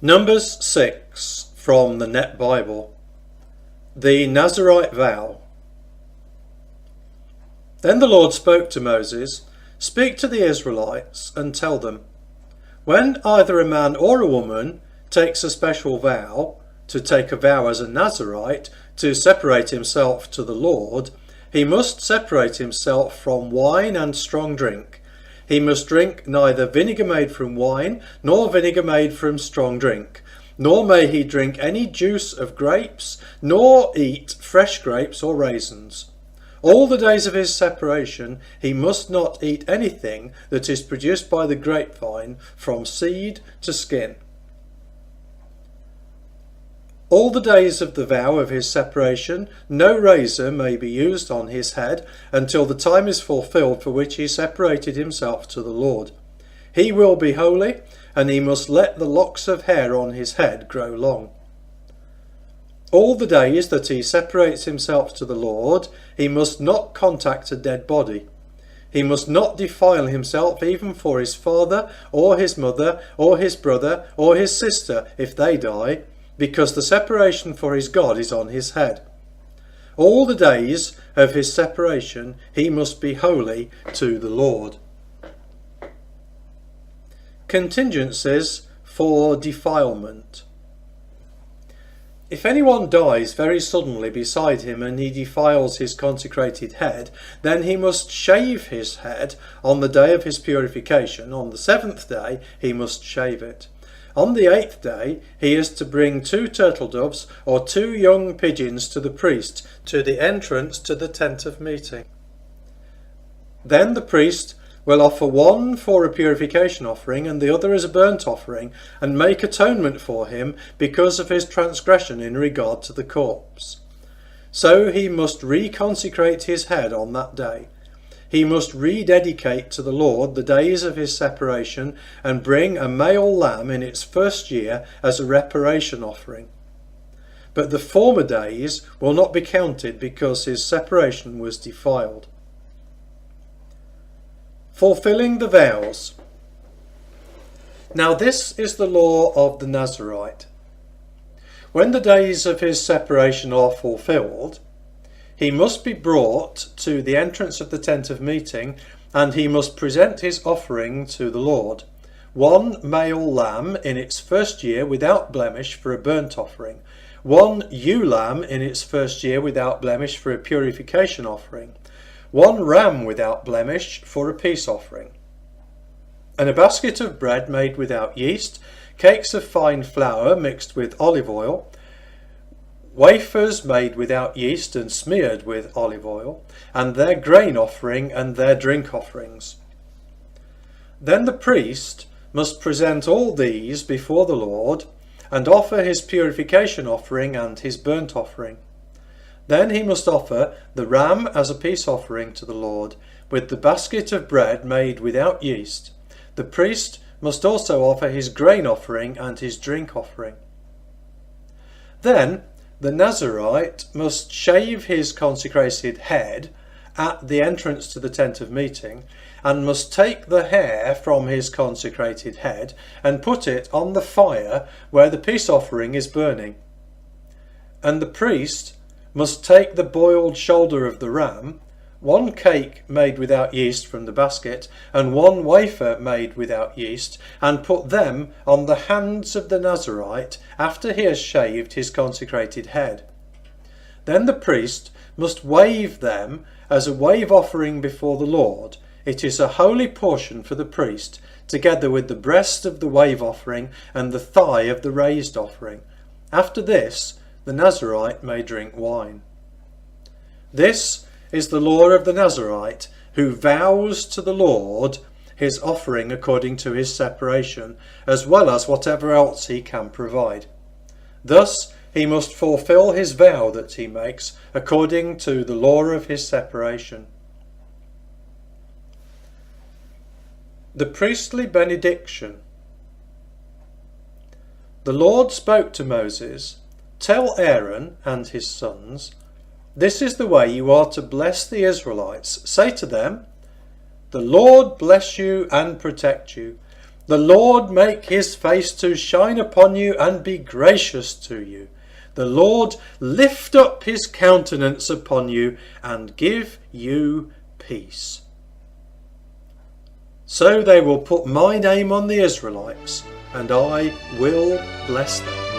Numbers 6 from the Net Bible. The Nazirite Vow. Then the Lord spoke to Moses, "Speak to the Israelites and tell them, when either a man or a woman takes a special vow, to take a vow as a Nazirite, to separate himself to the Lord, he must separate himself from wine and strong drink. He must drink neither vinegar made from wine, nor vinegar made from strong drink, nor may he drink any juice of grapes, nor eat fresh grapes or raisins. All the days of his separation he must not eat anything that is produced by the grapevine, from seed to skin. All the days of the vow of his separation no razor may be used on his head until the time is fulfilled for which he separated himself to the Lord. He will be holy, and he must let the locks of hair on his head grow long. All the days that he separates himself to the Lord, he must not contact a dead body. He must not defile himself even for his father or his mother or his brother or his sister if they die, because the separation for his God is on his head. All the days of his separation he must be holy to the Lord. Contingencies for defilement. If anyone dies very suddenly beside him and he defiles his consecrated head, then he must shave his head on the day of his purification. On the 7th day he must shave it. On the 8th day he is to bring 2 turtle doves or 2 young pigeons to the priest to the entrance to the tent of meeting. Then the priest will offer one for a purification offering and the other as a burnt offering, and make atonement for him because of his transgression in regard to the corpse. So he must reconsecrate his head on that day. He must rededicate to the Lord the days of his separation and bring a male lamb in its first year as a reparation offering. But the former days will not be counted because his separation was defiled. Fulfilling the vows. Now this is the law of the Nazirite. When the days of his separation are fulfilled, he must be brought to the entrance of the tent of meeting, and he must present his offering to the Lord. 1 male lamb in its first year without blemish for a burnt offering. 1 ewe lamb in its first year without blemish for a purification offering. 1 ram without blemish for a peace offering. And a basket of bread made without yeast, cakes of fine flour mixed with olive oil, wafers made without yeast and smeared with olive oil, and their grain offering and their drink offerings. Then the priest must present all these before the Lord, and offer his purification offering and his burnt offering. Then he must offer the ram as a peace offering to the Lord, with the basket of bread made without yeast. The priest must also offer his grain offering and his drink offering. Then the Nazirite must shave his consecrated head at the entrance to the tent of meeting, and must take the hair from his consecrated head and put it on the fire where the peace offering is burning. And the priest must take the boiled shoulder of the ram, 1 cake made without yeast from the basket, and 1 wafer made without yeast, and put them on the hands of the Nazirite after he has shaved his consecrated head. Then the priest must wave them as a wave offering before the Lord. It is a holy portion for the priest, together with the breast of the wave offering and the thigh of the raised offering. After this, the Nazirite may drink wine. This is the law of the Nazirite, who vows to the Lord his offering according to his separation, as well as whatever else he can provide. Thus he must fulfill his vow that he makes according to the law of his separation. The Priestly Benediction. The Lord spoke to Moses, "Tell Aaron and his sons, this is the way you are to bless the Israelites. Say to them, the Lord bless you and protect you. The Lord make his face to shine upon you and be gracious to you. The Lord lift up his countenance upon you and give you peace. So they will put my name on the Israelites, and I will bless them.